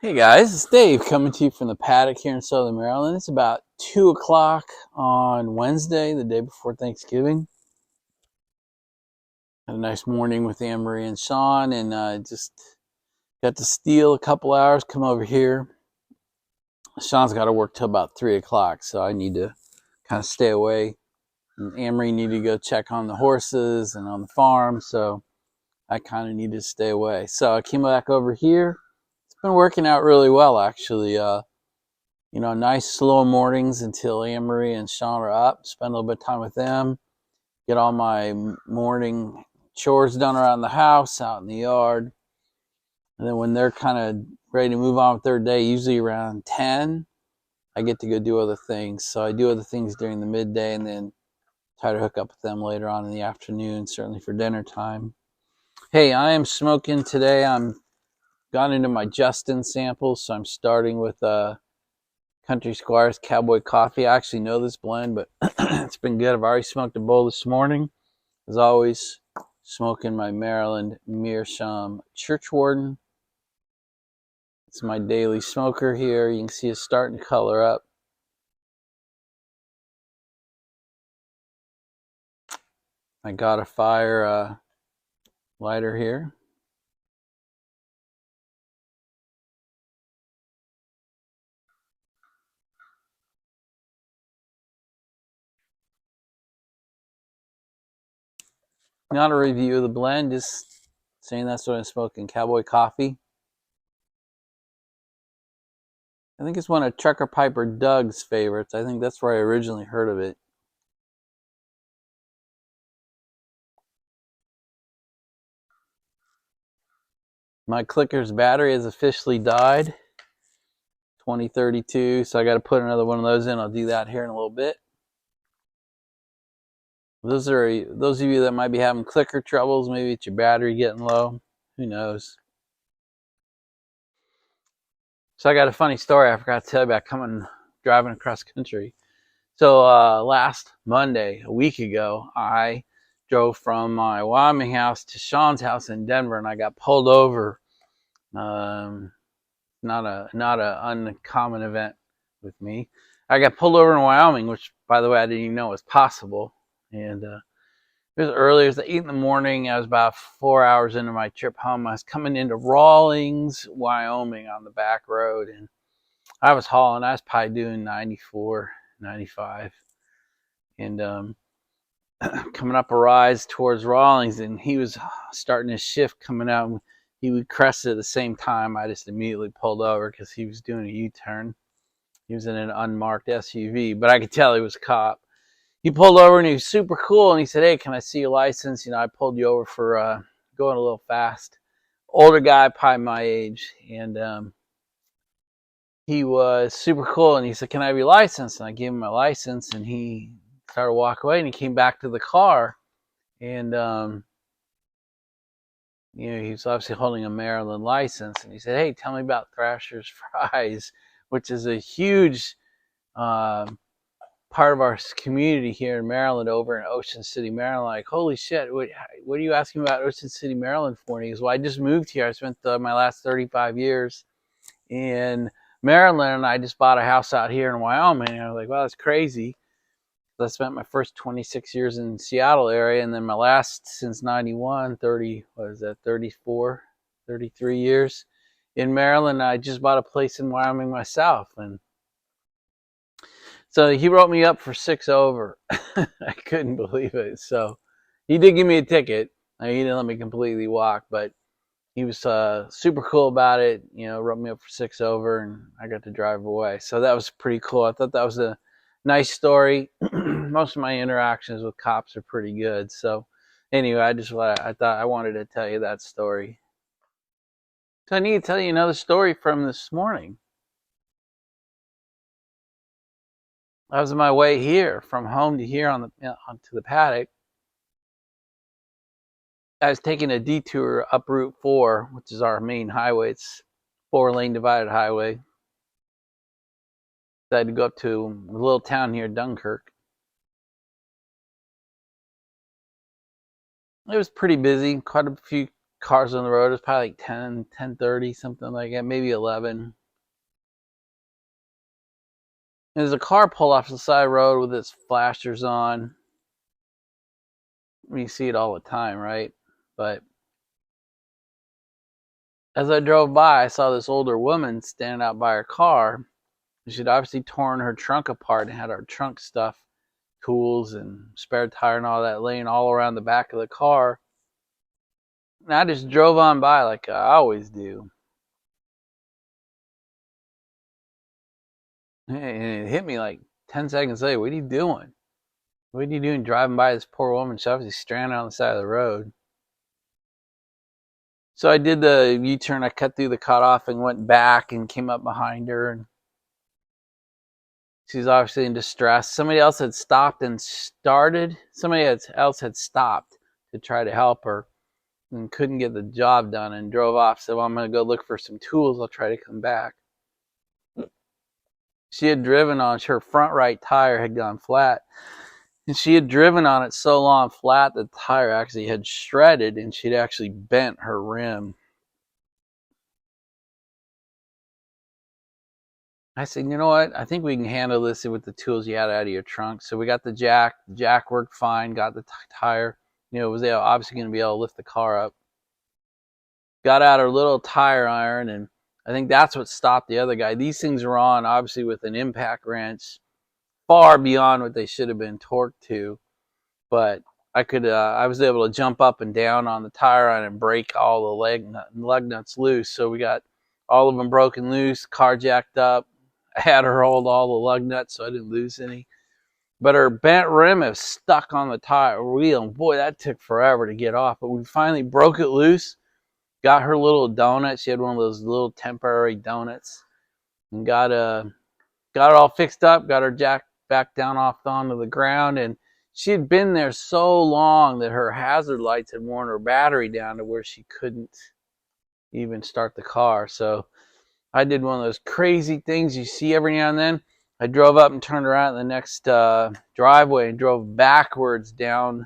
Hey guys, it's Dave coming to you from the paddock here in Southern Maryland. It's about 2 o'clock on Wednesday, the day before Thanksgiving. Had a nice morning with Anne Marie and Sean, and just got to steal a couple hours, come over here. Sean's got to work till about 3 o'clock, so I need to kind of stay away. And Anne Marie needed to go check on the horses and on the farm, so I kind of needed to stay away. So I came back over here. It's been working out really well, actually. Nice slow mornings until Anne Marie and Sean are up. Spend a little bit of time with them. Get all my morning chores done around the house, out in the yard. And then when they're kind of ready to move on with their day, usually around 10, I get to go do other things. So I do other things during the midday and then try to hook up with them later on in the afternoon, certainly for dinner time. Hey, I am smoking today. I'm gone into my Justin samples, so I'm starting with Country Squire's Cowboy Coffee. I actually know this blend, but it's been good. I've already smoked a bowl this morning. As always, smoking my Maryland Meerschaum Churchwarden. It's my daily smoker here. You can see it's starting to color up. I got a fire lighter here. Not a review of the blend, just saying that's what I'm smoking. Cowboy Coffee. I think it's one of Trucker Piper Doug's favorites. I think that's where I originally heard of it. My clicker's battery has officially died. 2032, so I got to put another one of those in. I'll do that here in a little bit. Those are those of you that might be having clicker troubles. Maybe it's your battery getting low. Who knows? So I got a funny story I forgot to tell you about driving across country. So last Monday, a week ago, I drove from my Wyoming house to Sean's house in Denver, and I got pulled over. Not a uncommon event with me. I got pulled over in Wyoming, which, by the way, I didn't even know was possible. And it was early. It was 8 in the morning. I was about 4 hours into my trip home. I was coming into Rawlings, Wyoming on the back road, and I was hauling. I was probably doing 94, 95. And coming up a rise towards Rawlings, and he was starting his shift coming out. He would crest at the same time. I just immediately pulled over because he was doing a U-turn. He was in an unmarked SUV, but I could tell he was a cop. He pulled over and he was super cool, and he said, "Hey, can I see your license? I pulled you over for going a little fast." Older guy, probably my age, and he was super cool, and he said, "Can I have your license?" And I gave him my license, and he started to walk away, and he came back to the car, and he was obviously holding a Maryland license, and he said, "Hey, tell me about Thrasher's Fries," which is a huge uh, part of our community here in Maryland, over in Ocean City, Maryland. Like, holy shit, what are you asking about Ocean City, Maryland for? And he goes, "Well, I just moved here. I spent my last 35 years in Maryland, and I just bought a house out here in Wyoming." And I was like, "Well, that's crazy." I spent my first 26 years in the Seattle area, and then my last since 91, 30, what is that, 34, 33 years in Maryland. I just bought a place in Wyoming myself. And so he wrote me up for 6 over. I couldn't believe it. So he did give me a ticket. He didn't let me completely walk, but he was super cool about it. Wrote me up for 6 over, and I got to drive away. So that was pretty cool. I thought that was a nice story. Most of my interactions with cops are pretty good. So anyway, I thought I wanted to tell you that story. So I need to tell you another story from this morning. I was on my way here from home to here onto the paddock. I was taking a detour up Route 4, which is our main highway. It's 4-lane divided highway. So I had to go up to a little town here, Dunkirk. It was pretty busy. Quite a few cars on the road. It was probably like 10:30, something like that, maybe 11. And there's a car pull off the side of the road with its flashers on. You see it all the time, right? But as I drove by, I saw this older woman standing out by her car. She'd obviously torn her trunk apart and had her trunk stuff, tools and spare tire and all that laying all around the back of the car. And I just drove on by like I always do. And it hit me like 10 seconds later. What are you doing? What are you doing driving by this poor woman? She's obviously stranded on the side of the road. So I did the U-turn. I cut through the cutoff and went back and came up behind her. And she's obviously in distress. Somebody else had stopped and started. Somebody else had stopped to try to help her and couldn't get the job done and drove off. So I'm going to go look for some tools. I'll try to come back. She had driven on, her front right tire had gone flat. And she had driven on it so long flat that the tire actually had shredded and she'd actually bent her rim. I said, you know what? I think we can handle this with the tools you had out of your trunk. So we got the jack. The jack worked fine. Got the tire. Was obviously going to be able to lift the car up. Got out her little tire iron, and I think that's what stopped the other guy. These things were on, obviously, with an impact wrench far beyond what they should have been torqued to. But I was able to jump up and down on the tire iron and break all the lug nuts loose. So we got all of them broken loose, car jacked up. I had her hold all the lug nuts so I didn't lose any. But her bent rim is stuck on the tire wheel, and boy, that took forever to get off. But we finally broke it loose, got her little donut. She had one of those little temporary donuts, and got it all fixed up, got her jacked back down off onto the ground, and she had been there so long that her hazard lights had worn her battery down to where she couldn't even start the car. So I did one of those crazy things you see every now and then. I drove up and turned around in the next driveway and drove backwards down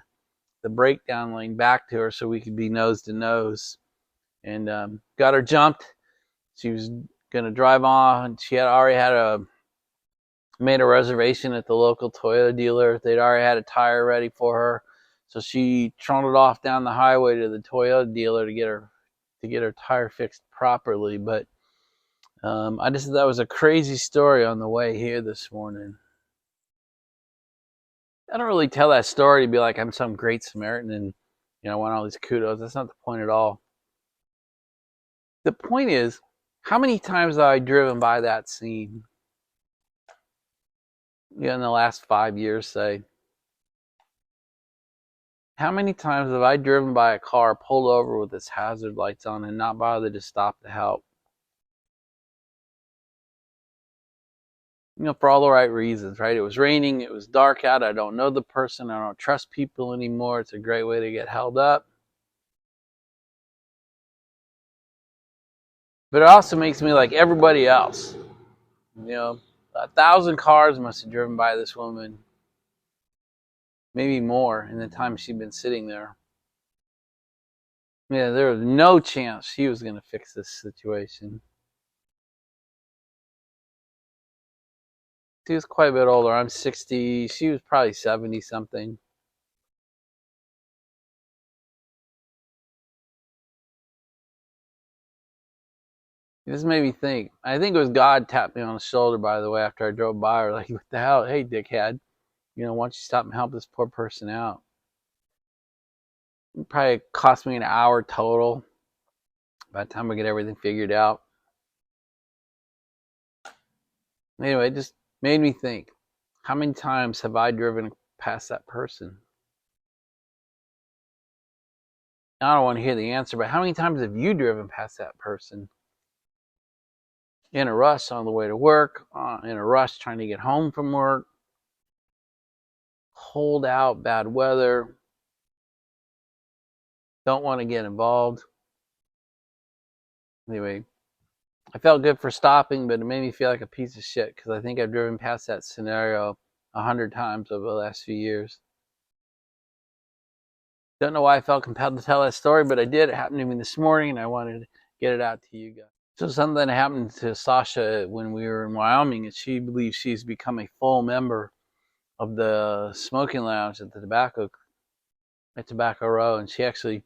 the breakdown lane back to her so we could be nose to nose. And got her jumped. She was going to drive on. She had already made a reservation at the local Toyota dealer. They'd already had a tire ready for her. So she trundled off down the highway to the Toyota dealer to get her tire fixed properly. But I just thought that was a crazy story on the way here this morning. I don't really tell that story to be like I'm some great Samaritan and want all these kudos. That's not the point at all. The point is, how many times have I driven by that scene? In the last 5 years, say. How many times have I driven by a car pulled over with its hazard lights on and not bothered to stop to help? For all the right reasons, right? It was raining, it was dark out, I don't know the person, I don't trust people anymore. It's a great way to get held up. But it also makes me like everybody else. 1,000 cars must have driven by this woman, maybe more, in the time she'd been sitting there. Yeah, there was no chance she was going to fix this situation. She was quite a bit older. I'm 60. She was probably 70 something. This made me think. I think it was God tapped me on the shoulder, by the way, after I drove by her. Like, what the hell? Hey, dickhead. Why don't you stop and help this poor person out? It probably cost me an hour total by the time we get everything figured out. Anyway, it just made me think. How many times have I driven past that person? I don't want to hear the answer, but how many times have you driven past that person? In a rush on the way to work, in a rush trying to get home from work, cold out, bad weather, don't want to get involved. Anyway, I felt good for stopping, but it made me feel like a piece of shit because I think I've driven past that scenario 100 times over the last few years. Don't know why I felt compelled to tell that story, but I did. It happened to me this morning, and I wanted to get it out to you guys. So something happened to Sasha when we were in Wyoming, and she believes she's become a full member of the smoking lounge at the Tobacco Row, and she actually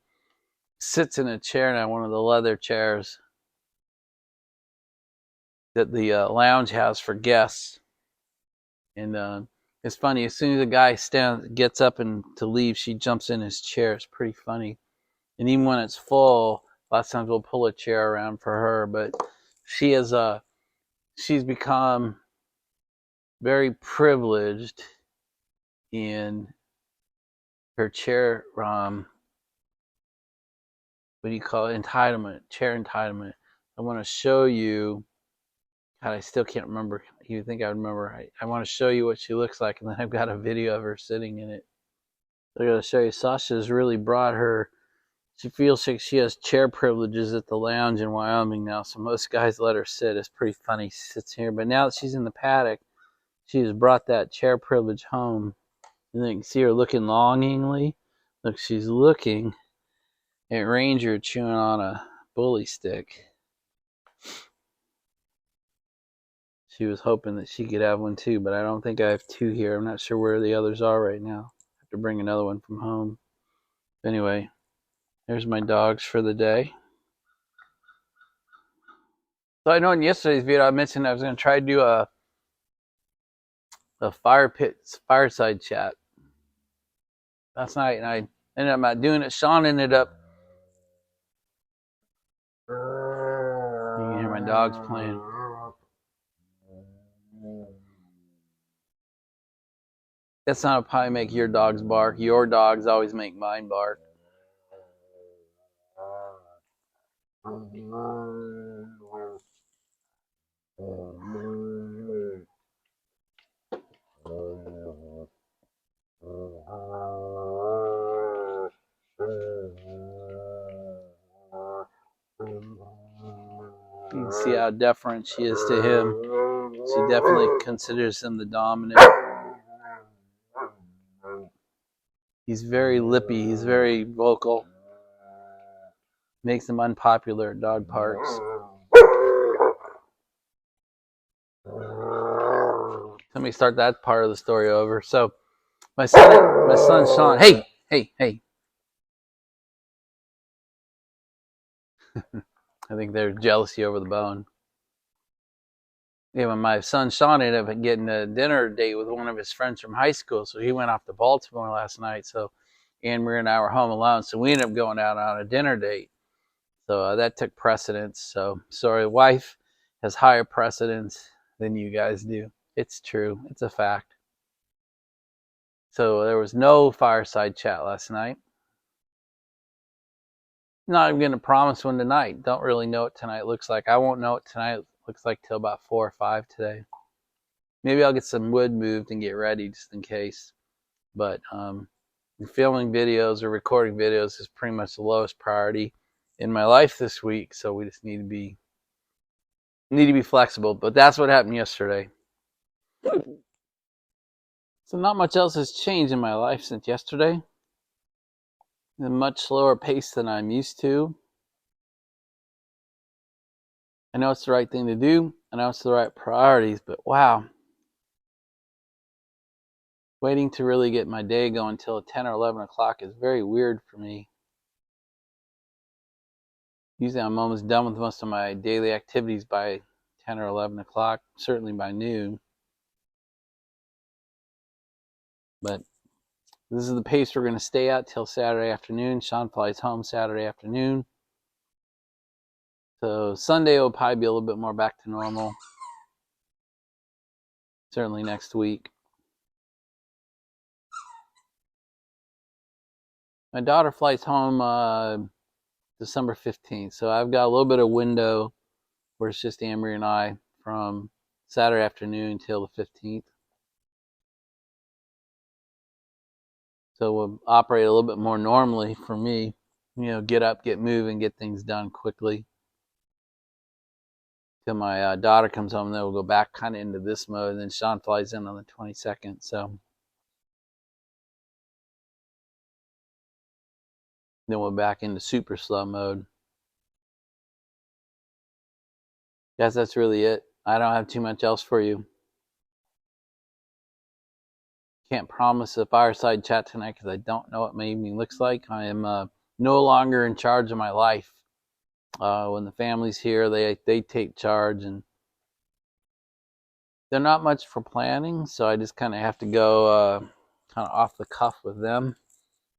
sits in a chair now, one of the leather chairs that the lounge has for guests. And it's funny, as soon as the guy gets up and to leave, she jumps in his chair. It's pretty funny. And even when it's full, a lot of times we'll pull a chair around for her. But she's become very privileged in her chair, what do you call it? Entitlement, chair entitlement. I want to show you. God, I still can't remember. You think I would remember? I want to show you what she looks like, and then I've got a video of her sitting in it. I got to show you. Sasha's really brought her. She feels like she has chair privileges at the lounge in Wyoming now, so most guys let her sit. It's pretty funny. She sits here, but now that she's in the paddock, she has brought that chair privilege home. And then you can see her looking longingly. Look, she's looking at Ranger chewing on a bully stick. She was hoping that she could have one too, but I don't think I have two here. I'm not sure where the others are right now. I have to bring another one from home. Anyway, there's my dogs for the day. So I know in yesterday's video I mentioned I was going to try to do a fireside chat last night, and I ended up not doing it. Sean ended up. You can hear my dogs playing. That's not probably make your dogs bark. Your dogs always make mine bark. You can see how deferent she is to him. She definitely considers him the dominant. He's very lippy. He's very vocal. Makes him unpopular at dog parks. Let me start that part of the story over. So, my son Sean. Hey. I think there's jealousy over the bone. Yeah, my son Sean ended up getting a dinner date with one of his friends from high school, so he went off to Baltimore last night. So Anne-Marie and I were home alone, so we ended up going out on a dinner date. So that took precedence. So sorry, wife has higher precedence than you guys do. It's true. It's a fact. So there was no fireside chat last night. Not even going to promise one tonight. Don't really know what tonight looks like. I won't know what tonight looks like till about 4 or 5 today. Maybe I'll get some wood moved and get ready just in case. But filming videos or recording videos is pretty much the lowest priority in my life this week. So we just need to be flexible. But that's what happened yesterday. So not much else has changed in my life since yesterday. At a much slower pace than I'm used to. I know it's the right thing to do. I know it's the right priorities, but wow. Waiting to really get my day going until 10 or 11 o'clock is very weird for me. Usually I'm almost done with most of my daily activities by 10 or 11 o'clock, certainly by noon. But this is the pace we're going to stay at till Saturday afternoon. Sean flies home Saturday afternoon. So Sunday will probably be a little bit more back to normal. Certainly next week. My daughter flies home December 15th. So I've got a little bit of window where it's just Amory and I from Saturday afternoon till the 15th. So we'll operate a little bit more normally for me. Get up, get moving, get things done quickly. Till my daughter comes home, then we'll go back kind of into this mode. And then Sean flies in on the 22nd. So Then we're back into super slow mode. Guess that's really it. I don't have too much else for you. Can't promise a fireside chat tonight because I don't know what my evening looks like. I am no longer in charge of my life. When the family's here, they take charge, and they're not much for planning, so I just kind of have to go kind of off the cuff with them.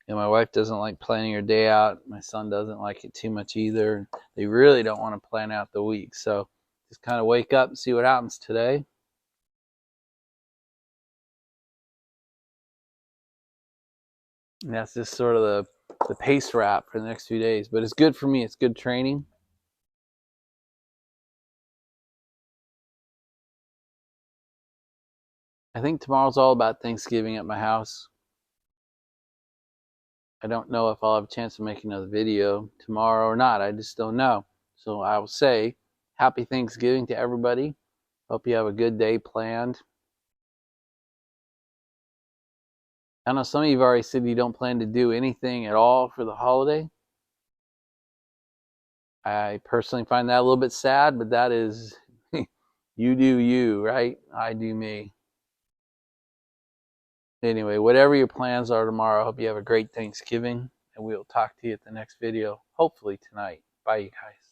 And my wife doesn't like planning her day out. My son doesn't like it too much either. They really don't want to plan out the week, so just kind of wake up and see what happens today. And that's just sort of the pace wrap for the next few days. But it's good for me. It's good training. I think tomorrow's all about Thanksgiving at my house. I don't know if I'll have a chance to make another video tomorrow or not. I just don't know. So I will say happy Thanksgiving to everybody. Hope you have a good day planned. I know some of you have already said you don't plan to do anything at all for the holiday. I personally find that a little bit sad, but that is you do you, right? I do me. Anyway, whatever your plans are tomorrow, I hope you have a great Thanksgiving, and we'll talk to you at the next video, hopefully tonight. Bye, you guys.